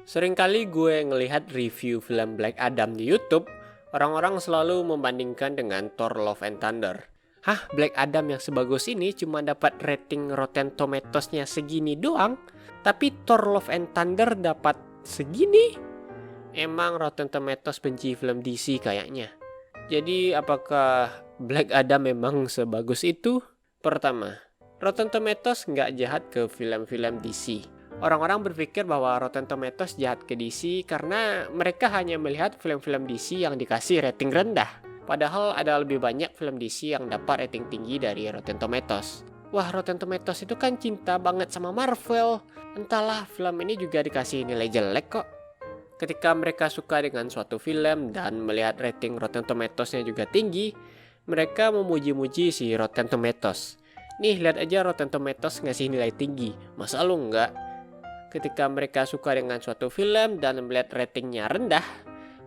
Seringkali gue ngelihat review film Black Adam di YouTube, orang-orang selalu membandingkan dengan Thor Love and Thunder. Hah, Black Adam yang sebagus ini cuma dapat rating Rotten Tomatoes-nya segini doang, tapi Thor Love and Thunder dapat segini? Emang Rotten Tomatoes benci film DC kayaknya. Jadi apakah Black Adam memang sebagus itu? Pertama, Rotten Tomatoes nggak jahat ke film-film DC. Orang-orang berpikir bahwa Rotten Tomatoes jahat ke DC karena mereka hanya melihat film-film DC yang dikasih rating rendah. Padahal ada lebih banyak film DC yang dapat rating tinggi dari Rotten Tomatoes. Wah, Rotten Tomatoes itu kan cinta banget sama Marvel. Entahlah, film ini juga dikasih nilai jelek kok. Ketika mereka suka dengan suatu film dan melihat rating Rotten Tomatoes-nya juga tinggi, mereka memuji-muji si Rotten Tomatoes. Nih, lihat aja Rotten Tomatoes ngasih nilai tinggi. Masa lu enggak? Ketika mereka suka dengan suatu film dan melihat ratingnya rendah,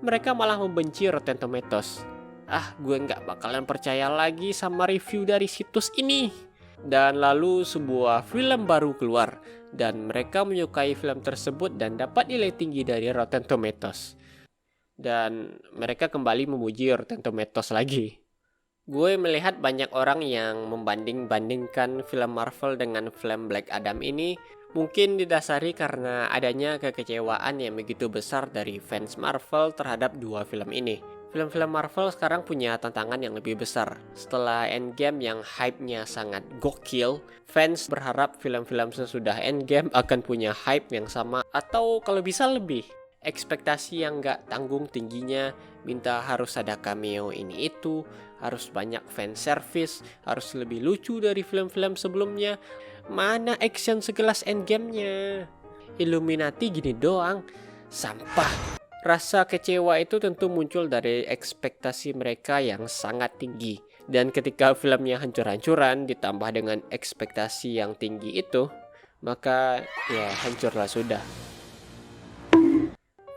mereka malah membenci Rotten Tomatoes. Ah, gue nggak bakalan percaya lagi sama review dari situs ini. Dan lalu sebuah film baru keluar, dan mereka menyukai film tersebut dan dapat nilai tinggi dari Rotten Tomatoes. Dan mereka kembali memuji Rotten Tomatoes lagi. Gue melihat banyak orang yang membanding-bandingkan film Marvel dengan film Black Adam ini mungkin didasari karena adanya kekecewaan yang begitu besar dari fans Marvel terhadap dua film ini. Film-film Marvel sekarang punya tantangan yang lebih besar. Setelah Endgame yang hype-nya sangat gokil, fans berharap film-film sesudah Endgame akan punya hype yang sama atau kalau bisa lebih. Ekspektasi yang gak tanggung tingginya, minta harus ada cameo ini itu, harus banyak fan service, harus lebih lucu dari film-film sebelumnya. Mana action segelas Endgame-nya? Illuminati gini doang, sampah. Rasa kecewa itu tentu muncul dari ekspektasi mereka yang sangat tinggi. Dan ketika filmnya hancur-hancuran ditambah dengan ekspektasi yang tinggi itu, maka ya hancurlah sudah.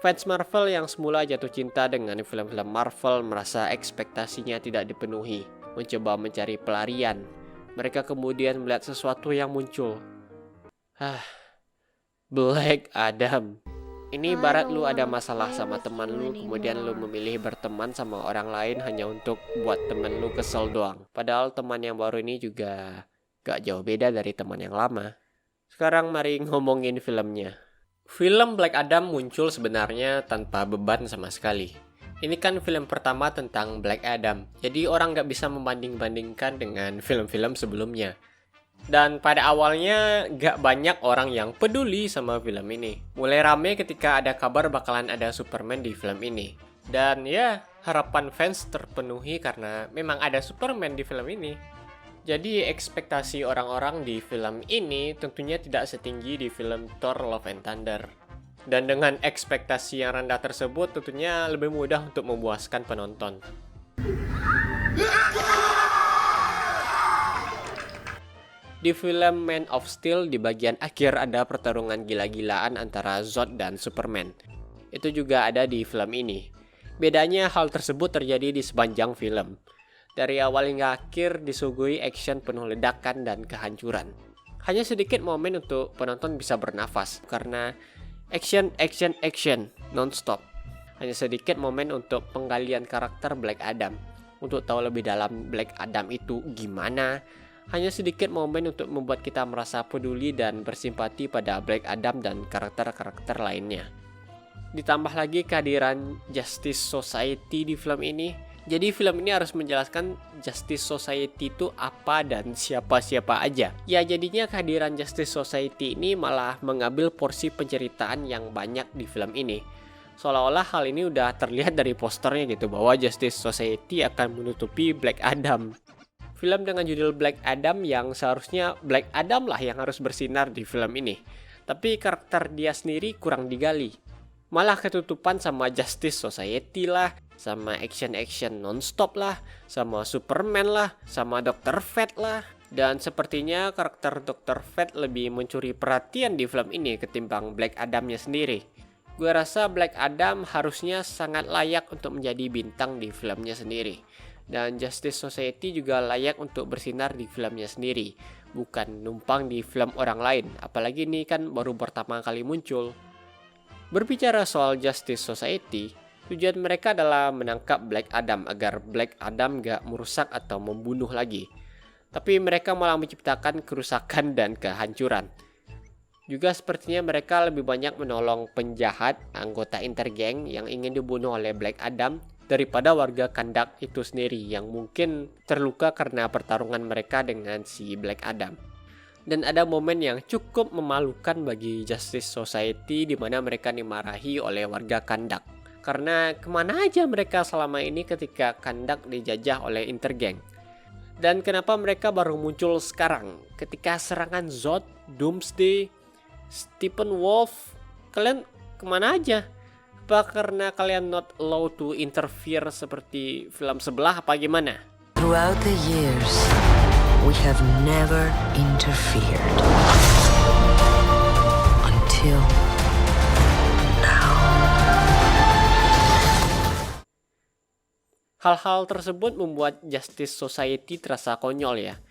Fans Marvel yang semula jatuh cinta dengan film-film Marvel merasa ekspektasinya tidak dipenuhi, mencoba mencari pelarian. Mereka kemudian melihat sesuatu yang muncul. Black Adam. Ini ibarat lu ada masalah sama teman lu, kemudian lu memilih berteman sama orang lain hanya untuk buat temen lu kesel doang. Padahal teman yang baru ini juga gak jauh beda dari teman yang lama. Sekarang mari ngomongin filmnya. Film Black Adam muncul sebenarnya tanpa beban sama sekali. Ini kan film pertama tentang Black Adam, jadi orang gak bisa membanding-bandingkan dengan film-film sebelumnya. Dan pada awalnya gak banyak orang yang peduli sama film ini. Mulai rame ketika ada kabar bakalan ada Superman di film ini. Dan ya, harapan fans terpenuhi karena memang ada Superman di film ini. Jadi ekspektasi orang-orang di film ini tentunya tidak setinggi di film Thor Love and Thunder. Dan dengan ekspektasi yang rendah tersebut tentunya lebih mudah untuk memuaskan penonton. Di film Man of Steel di bagian akhir ada pertarungan gila-gilaan antara Zod dan Superman. Itu juga ada di film ini. Bedanya hal tersebut terjadi di sepanjang film. Dari awal hingga akhir disuguhi action penuh ledakan dan kehancuran. Hanya sedikit momen untuk penonton bisa bernafas karena action non-stop. Hanya sedikit momen untuk penggalian karakter Black Adam. Untuk tahu lebih dalam Black Adam itu gimana, hanya sedikit momen untuk membuat kita merasa peduli dan bersimpati pada Black Adam dan karakter-karakter lainnya. Ditambah lagi kehadiran Justice Society di film ini. Jadi film ini harus menjelaskan Justice Society itu apa dan siapa-siapa aja. Ya jadinya kehadiran Justice Society ini malah mengambil porsi penceritaan yang banyak di film ini. Seolah-olah hal ini udah terlihat dari posternya gitu bahwa Justice Society akan menutupi Black Adam. Film dengan judul Black Adam yang seharusnya Black Adam lah yang harus bersinar di film ini. Tapi karakter dia sendiri kurang digali. Malah ketutupan sama Justice Society lah, sama action non-stop lah, sama Superman lah, sama Dr. Fate lah. Dan sepertinya karakter Dr. Fate lebih mencuri perhatian di film ini ketimbang Black Adam-nya sendiri. Gue rasa Black Adam harusnya sangat layak untuk menjadi bintang di filmnya sendiri. Dan Justice Society juga layak untuk bersinar di filmnya sendiri, bukan numpang di film orang lain. Apalagi ini kan baru pertama kali muncul. Berbicara soal Justice Society, tujuan mereka adalah menangkap Black Adam agar Black Adam gak merusak atau membunuh lagi. Tapi mereka malah menciptakan kerusakan dan kehancuran. Juga sepertinya mereka lebih banyak menolong penjahat anggota Intergang yang ingin dibunuh oleh Black Adam daripada warga Kandak itu sendiri yang mungkin terluka karena pertarungan mereka dengan si Black Adam. Dan ada momen yang cukup memalukan bagi Justice Society di mana mereka dimarahi oleh warga Kandak. Karena kemana aja mereka selama ini ketika Kandak dijajah oleh Intergang. Dan kenapa mereka baru muncul sekarang ketika serangan Zod, Doomsday, Stephen Wolf, kalian kemana aja? Apa karena kalian not allowed to interfere seperti film sebelah apa gimana? Throughout the years, we have never interfered. Until now. Hal-hal tersebut membuat Justice Society terasa konyol ya.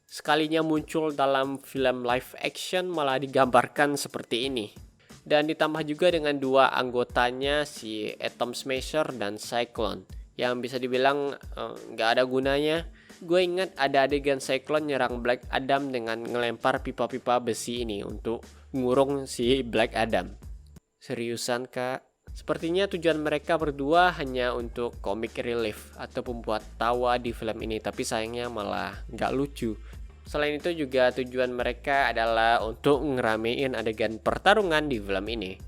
Sekalinya muncul dalam film live action malah digambarkan seperti ini. Dan ditambah juga dengan dua anggotanya si Atom Smasher dan Cyclone yang bisa dibilang gak ada gunanya. Gue ingat ada adegan Cyclone nyerang Black Adam dengan ngelempar pipa-pipa besi ini untuk ngurung si Black Adam. Seriusan kak? Sepertinya tujuan mereka berdua hanya untuk comic relief atau membuat tawa di film ini, tapi sayangnya malah gak lucu. Selain itu juga tujuan mereka adalah untuk ngeramein adegan pertarungan di film ini.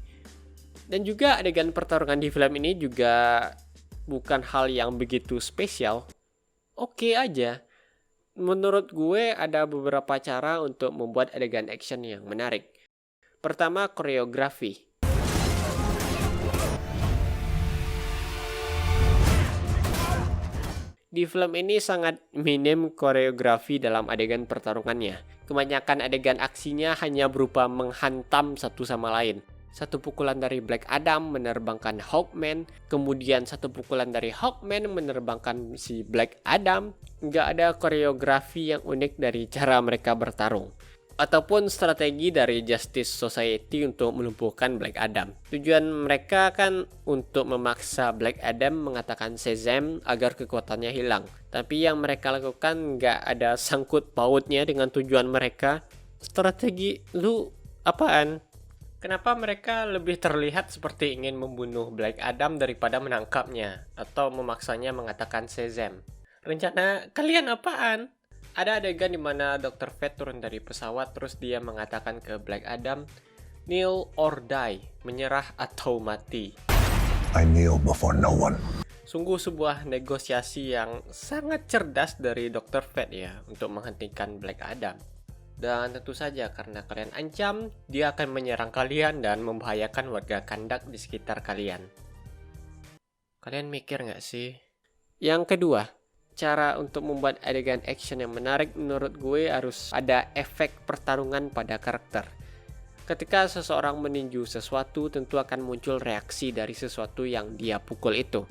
Dan juga adegan pertarungan di film ini juga bukan hal yang begitu spesial. Oke aja. Menurut gue ada beberapa cara untuk membuat adegan action yang menarik. Pertama, koreografi. Di film ini sangat minim koreografi dalam adegan pertarungannya. Kebanyakan adegan aksinya hanya berupa menghantam satu sama lain. Satu pukulan dari Black Adam menerbangkan Hawkman, kemudian satu pukulan dari Hawkman menerbangkan si Black Adam. Nggak ada koreografi yang unik dari cara mereka bertarung. Ataupun strategi dari Justice Society untuk melumpuhkan Black Adam. Tujuan mereka kan untuk memaksa Black Adam mengatakan Shazam agar kekuatannya hilang. Tapi yang mereka lakukan nggak ada sangkut pautnya dengan tujuan mereka. Strategi lu apaan? Kenapa mereka lebih terlihat seperti ingin membunuh Black Adam daripada menangkapnya atau memaksanya mengatakan Shazam? Rencana kalian apaan? Ada adegan di mana Dr. Fate turun dari pesawat terus dia mengatakan ke Black Adam, kneel or die, menyerah atau mati. I kneel before no one. Sungguh sebuah negosiasi yang sangat cerdas dari Dr. Fate ya untuk menghentikan Black Adam. Dan tentu saja karena kalian ancam, dia akan menyerang kalian dan membahayakan warga Kandak di sekitar kalian. Kalian mikir nggak sih? Yang kedua, cara untuk membuat adegan action yang menarik menurut gue harus ada efek pertarungan pada karakter. Ketika seseorang meninju sesuatu, tentu akan muncul reaksi dari sesuatu yang dia pukul itu.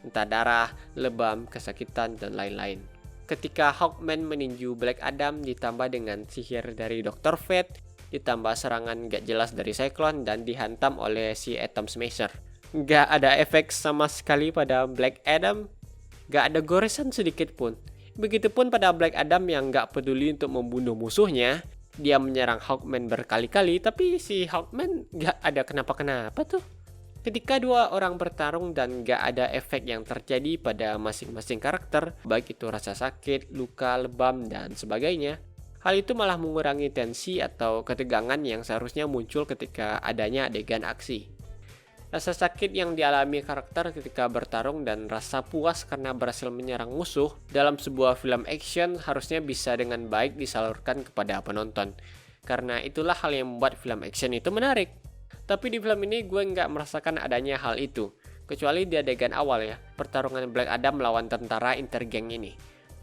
Entah darah, lebam, kesakitan, dan lain-lain. Ketika Hawkman meninju Black Adam ditambah dengan sihir dari Dr. Fate, ditambah serangan gak jelas dari Cyclone dan dihantam oleh si Atom Smasher. Gak ada efek sama sekali pada Black Adam. Gak ada goresan sedikit pun. Begitupun pada Black Adam yang gak peduli untuk membunuh musuhnya. Dia menyerang Hawkman berkali-kali, tapi si Hawkman gak ada kenapa-kenapa tuh. Ketika dua orang bertarung dan gak ada efek yang terjadi pada masing-masing karakter, baik itu rasa sakit, luka, lebam, dan sebagainya, hal itu malah mengurangi tensi atau ketegangan yang seharusnya muncul ketika adanya adegan aksi. Rasa sakit yang dialami karakter ketika bertarung dan rasa puas karena berhasil menyerang musuh dalam sebuah film action harusnya bisa dengan baik disalurkan kepada penonton. Karena itulah hal yang membuat film action itu menarik. Tapi di film ini gue nggak merasakan adanya hal itu. Kecuali di adegan awal ya, pertarungan Black Adam melawan tentara Intergang ini.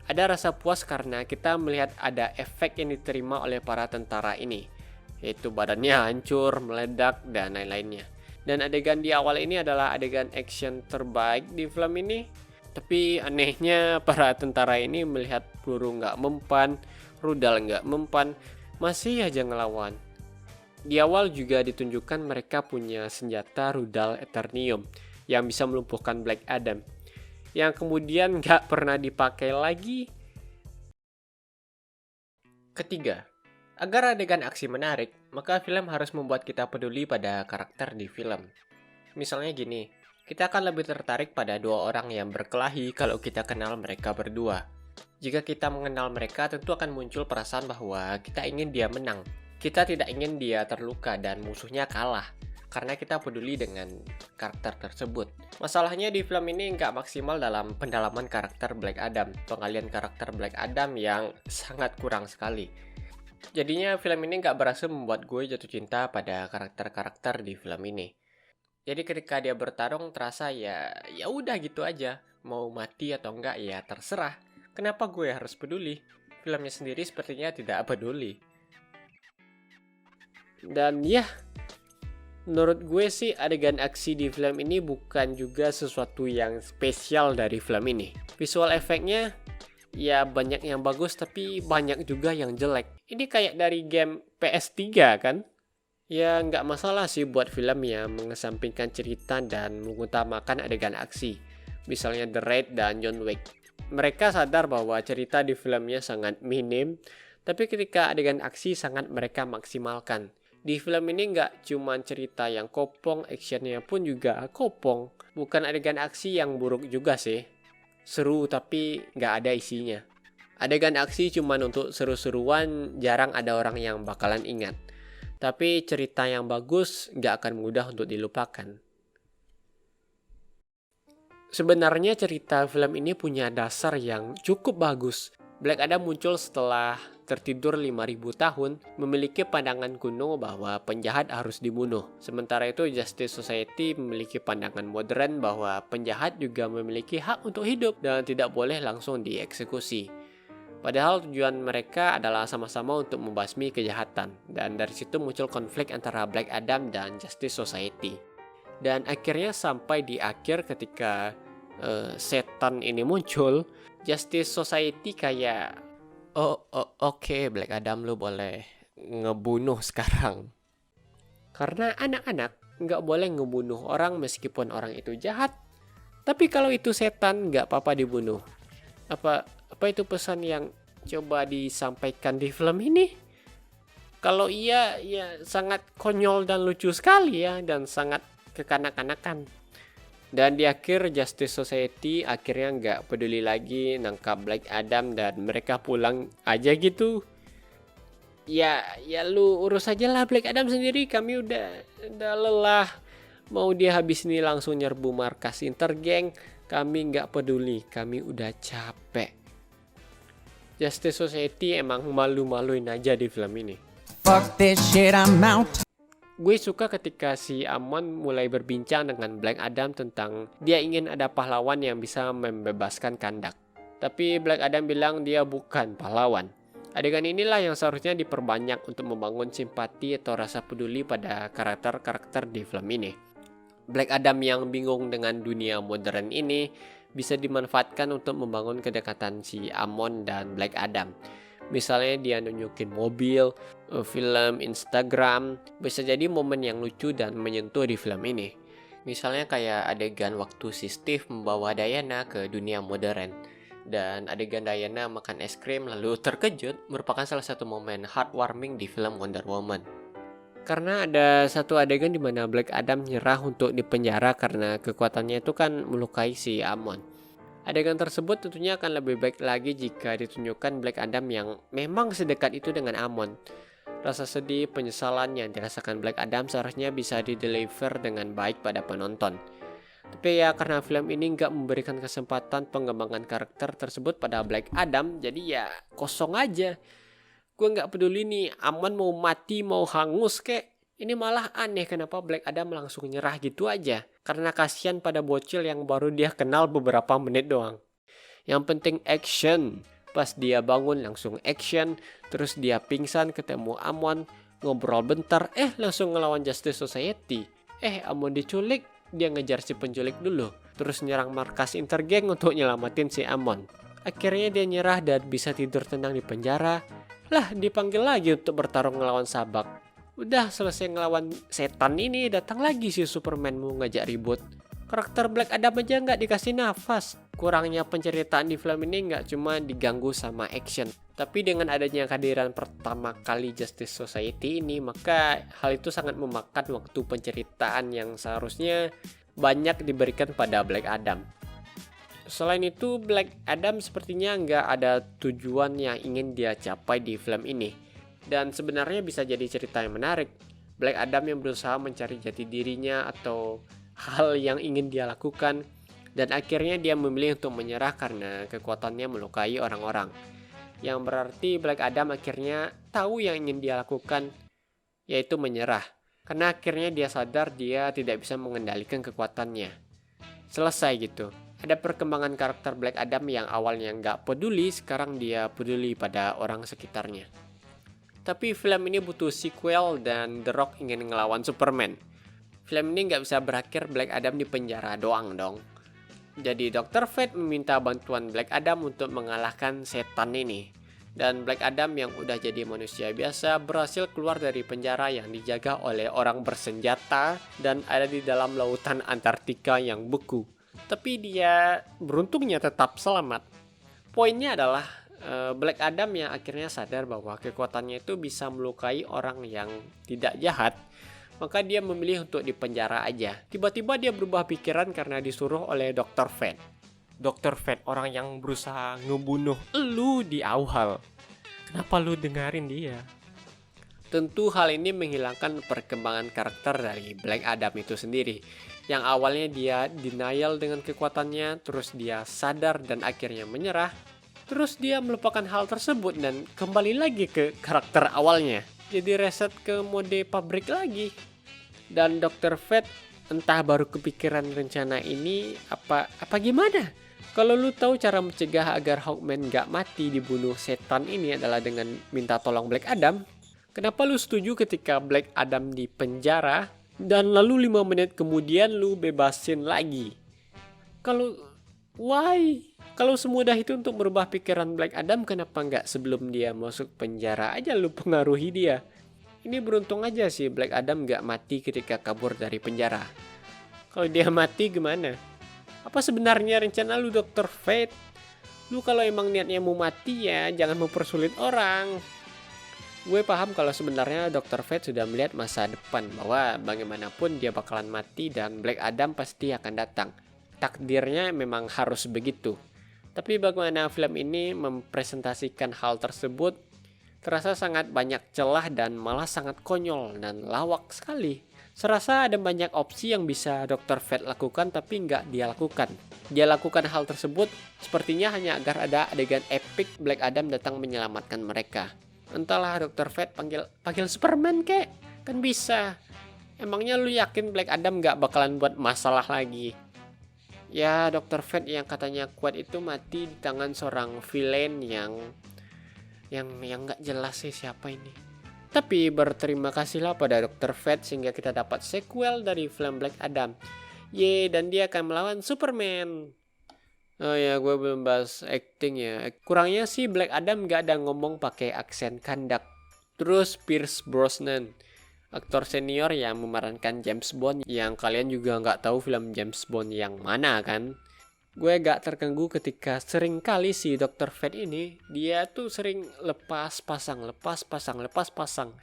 Ada rasa puas karena kita melihat ada efek yang diterima oleh para tentara ini. Yaitu badannya hancur, meledak, dan lain-lainnya. Dan adegan di awal ini adalah adegan action terbaik di film ini. Tapi anehnya para tentara ini melihat peluru nggak mempan, rudal nggak mempan, masih aja ngelawan. Di awal juga ditunjukkan mereka punya senjata rudal Eternium yang bisa melumpuhkan Black Adam, yang kemudian nggak pernah dipakai lagi. Ketiga, agar adegan aksi menarik, maka film harus membuat kita peduli pada karakter di film. Misalnya gini, kita akan lebih tertarik pada dua orang yang berkelahi kalau kita kenal mereka berdua. Jika kita mengenal mereka, tentu akan muncul perasaan bahwa kita ingin dia menang. Kita tidak ingin dia terluka dan musuhnya kalah, karena kita peduli dengan karakter tersebut. Masalahnya di film ini nggak maksimal dalam pendalaman karakter Black Adam. Pengalian karakter Black Adam yang sangat kurang sekali. Jadinya film ini nggak berhasil membuat gue jatuh cinta pada karakter-karakter di film ini. Jadi ketika dia bertarung terasa ya udah gitu aja. Mau mati atau enggak ya terserah. Kenapa gue harus peduli? Filmnya sendiri sepertinya tidak peduli. Dan ya, menurut gue sih adegan aksi di film ini bukan juga sesuatu yang spesial dari film ini. Visual efeknya ya banyak yang bagus tapi banyak juga yang jelek. Ini kayak dari game PS3 kan? Ya nggak masalah sih buat film yang mengesampingkan cerita dan mengutamakan adegan aksi. Misalnya The Raid dan John Wick. Mereka sadar bahwa cerita di filmnya sangat minim, tapi ketika adegan aksi sangat mereka maksimalkan. Di film ini nggak cuma cerita yang kopong, actionnya pun juga kopong. Bukan adegan aksi yang buruk juga sih. Seru tapi nggak ada isinya. Adegan aksi cuma untuk seru-seruan, jarang ada orang yang bakalan ingat. Tapi cerita yang bagus nggak akan mudah untuk dilupakan. Sebenarnya cerita film ini punya dasar yang cukup bagus. Black Adam muncul setelah tertidur 5.000 tahun, memiliki pandangan kuno bahwa penjahat harus dibunuh. Sementara itu Justice Society memiliki pandangan modern bahwa penjahat juga memiliki hak untuk hidup dan tidak boleh langsung dieksekusi. Padahal tujuan mereka adalah sama-sama untuk membasmi kejahatan. Dan dari situ muncul konflik antara Black Adam dan Justice Society. Dan akhirnya sampai di akhir ketika setan ini muncul, Justice Society kayak oke, Black Adam lu boleh ngebunuh sekarang. Karena anak-anak nggak boleh ngebunuh orang meskipun orang itu jahat. Tapi kalau itu setan nggak apa-apa dibunuh. Apa itu pesan yang coba disampaikan di film ini? Kalau iya, ya sangat konyol dan lucu sekali ya, dan sangat kekanak-kanakan. Dan di akhir Justice Society akhirnya nggak peduli lagi nangkap Black Adam dan mereka pulang aja gitu. Ya lu urus aja lah Black Adam sendiri, kami udah lelah. Mau dia habis ini langsung nyerbu markas Intergang, kami nggak peduli, kami udah capek. Justice Society emang malu-maluin aja di film ini. Fuck this shit, I'm out. Gue suka ketika si Amon mulai berbincang dengan Black Adam tentang dia ingin ada pahlawan yang bisa membebaskan Kandak. Tapi Black Adam bilang dia bukan pahlawan. Adegan inilah yang seharusnya diperbanyak untuk membangun simpati atau rasa peduli pada karakter-karakter di film ini. Black Adam yang bingung dengan dunia modern ini bisa dimanfaatkan untuk membangun kedekatan si Amon dan Black Adam. Misalnya dia nunjukin mobil, film, Instagram, bisa jadi momen yang lucu dan menyentuh di film ini. Misalnya kayak adegan waktu si Steve membawa Diana ke dunia modern. Dan adegan Diana makan es krim lalu terkejut merupakan salah satu momen heartwarming di film Wonder Woman. Karena ada satu adegan di mana Black Adam nyerah untuk dipenjara karena kekuatannya itu kan melukai si Amon. Adegan tersebut tentunya akan lebih baik lagi jika ditunjukkan Black Adam yang memang sedekat itu dengan Amon. Rasa sedih, penyesalan yang dirasakan Black Adam seharusnya bisa dideliver dengan baik pada penonton. Tapi ya karena film ini nggak memberikan kesempatan pengembangan karakter tersebut pada Black Adam, jadi ya kosong aja. Gue nggak peduli nih, Amon mau mati, mau hangus kek. Ini malah aneh kenapa Black Adam langsung nyerah gitu aja. Karena kasihan pada bocil yang baru dia kenal beberapa menit doang. Yang penting action. Pas dia bangun langsung action. Terus dia pingsan ketemu Amon. Ngobrol bentar, langsung ngelawan Justice Society. Amon diculik, dia ngejar si penculik dulu. Terus nyerang markas Intergang untuk nyelamatin si Amon. Akhirnya dia nyerah dan bisa tidur tenang di penjara. Lah dipanggil lagi untuk bertarung ngelawan Sabak. Udah selesai ngelawan setan ini, datang lagi si Superman mau ngajak ribut. Karakter Black Adam aja nggak dikasih nafas. Kurangnya penceritaan di film ini nggak cuma diganggu sama action, tapi dengan adanya kehadiran pertama kali Justice Society ini, maka hal itu sangat memakan waktu penceritaan yang seharusnya banyak diberikan pada Black Adam. Selain itu, Black Adam sepertinya nggak ada tujuan yang ingin dia capai di film ini. Dan sebenarnya bisa jadi cerita yang menarik. Black Adam yang berusaha mencari jati dirinya atau hal yang ingin dia lakukan, dan akhirnya dia memilih untuk menyerah karena kekuatannya melukai orang-orang. Yang berarti Black Adam akhirnya tahu yang ingin dia lakukan, yaitu menyerah. Karena akhirnya dia sadar dia tidak bisa mengendalikan kekuatannya. Selesai gitu. Ada perkembangan karakter Black Adam yang awalnya nggak peduli, sekarang dia peduli pada orang sekitarnya. Tapi film ini butuh sequel dan The Rock ingin ngelawan Superman. Film ini nggak bisa berakhir Black Adam di penjara doang dong. Jadi Dr. Fate meminta bantuan Black Adam untuk mengalahkan setan ini. Dan Black Adam yang udah jadi manusia biasa berhasil keluar dari penjara yang dijaga oleh orang bersenjata dan ada di dalam lautan Antartika yang beku. Tapi dia beruntungnya tetap selamat. Poinnya adalah Black Adam yang akhirnya sadar bahwa kekuatannya itu bisa melukai orang yang tidak jahat, maka dia memilih untuk dipenjara aja. Tiba-tiba dia berubah pikiran karena disuruh oleh Dr. Fate. Dr. Fate orang yang berusaha ngebunuh lu di awal. Kenapa lu dengerin dia? Tentu hal ini menghilangkan perkembangan karakter dari Black Adam itu sendiri. Yang awalnya dia denial dengan kekuatannya, terus dia sadar dan akhirnya menyerah. Terus dia melupakan hal tersebut dan kembali lagi ke karakter awalnya. Jadi reset ke mode pabrik lagi. Dan Dr. Fate entah baru kepikiran rencana ini apa gimana. Kalau lu tahu cara mencegah agar Hawkman gak mati dibunuh setan ini adalah dengan minta tolong Black Adam, kenapa lu setuju ketika Black Adam di penjara dan lalu 5 menit kemudian lu bebasin lagi? Kalau semudah itu untuk merubah pikiran Black Adam, kenapa nggak sebelum dia masuk penjara aja lu pengaruhi dia? Ini beruntung aja sih Black Adam nggak mati ketika kabur dari penjara. Kalau dia mati gimana? Apa sebenarnya rencana lu Dr. Fate? Lu kalau emang niatnya mau mati ya jangan mempersulit orang. Gue paham kalau sebenarnya Dr. Fate sudah melihat masa depan bahwa bagaimanapun dia bakalan mati dan Black Adam pasti akan datang. Takdirnya memang harus begitu. Tapi bagaimana film ini mempresentasikan hal tersebut terasa sangat banyak celah dan malah sangat konyol dan lawak sekali. Serasa ada banyak opsi yang bisa Dr. Fate lakukan tapi nggak dia lakukan. Dia lakukan hal tersebut sepertinya hanya agar ada adegan epic Black Adam datang menyelamatkan mereka. Entahlah Dr. Fate panggil Superman kek, kan bisa. Emangnya lu yakin Black Adam nggak bakalan buat masalah lagi? Ya, Dr. Fate yang katanya kuat itu mati di tangan seorang villain yang nggak jelas sih siapa ini. Tapi berterima kasihlah pada Dr. Fate sehingga kita dapat sequel dari film Black Adam. Dan dia akan melawan Superman. Oh ya, gue belum bahas acting ya. Kurangnya sih Black Adam nggak ada ngomong pakai aksen kandak. Terus Pierce Brosnan, aktor senior yang memerankan James Bond, yang kalian juga nggak tahu film James Bond yang mana kan. Gue agak terganggu ketika sering kali si Dr. Fate ini, dia tuh sering lepas pasang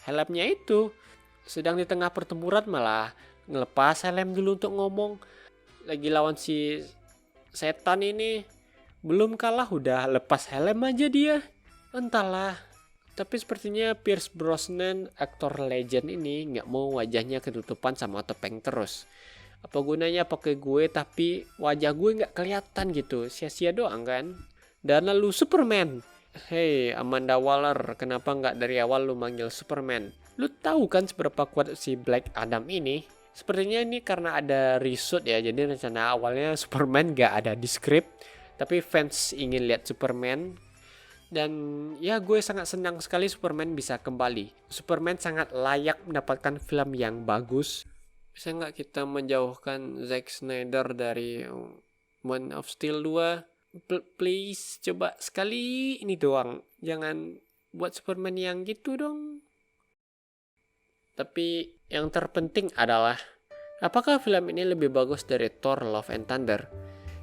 helmnya itu. Sedang di tengah pertempuran malah ngelepas helm dulu untuk ngomong. Lagi lawan si setan ini, belum kalah udah lepas helm aja dia. Entahlah. Tapi sepertinya Pierce Brosnan, aktor legend ini nggak mau wajahnya ketutupan sama topeng terus. Apa gunanya pakai gue tapi wajah gue nggak kelihatan gitu, sia-sia doang kan? Dan lalu Superman. Hey Amanda Waller, kenapa nggak dari awal lu manggil Superman? Lu tahu kan seberapa kuat si Black Adam ini? Sepertinya ini karena ada reshoot ya, jadi rencana awalnya Superman nggak ada di skrip, tapi fans ingin lihat Superman. Dan ya gue sangat senang sekali Superman bisa kembali. Superman sangat layak mendapatkan film yang bagus. Bisa nggak kita menjauhkan Zack Snyder dari Man of Steel 2? Please, coba sekali ini doang. Jangan buat Superman yang gitu dong. Tapi yang terpenting adalah, apakah film ini lebih bagus dari Thor Love and Thunder?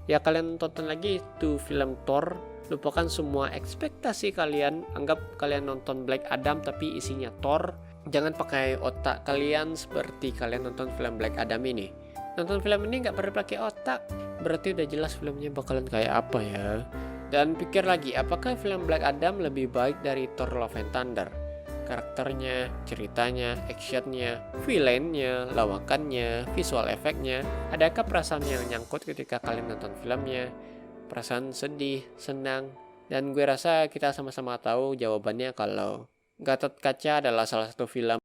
Ya kalian tonton lagi itu film Thor, lupakan semua ekspektasi kalian, anggap kalian nonton Black Adam tapi isinya Thor. Jangan pakai otak kalian seperti kalian nonton film Black Adam ini. Nonton film ini nggak perlu pakai otak, berarti udah jelas filmnya bakalan kayak apa ya. Dan pikir lagi, apakah film Black Adam lebih baik dari Thor Love and Thunder? Karakternya, ceritanya, actionnya, villainnya, lawakannya, visual efeknya. Adakah perasaan yang nyangkut ketika kalian nonton filmnya? Perasaan sedih, senang, dan gue rasa kita sama-sama tahu jawabannya kalau Gatot Kaca adalah salah satu film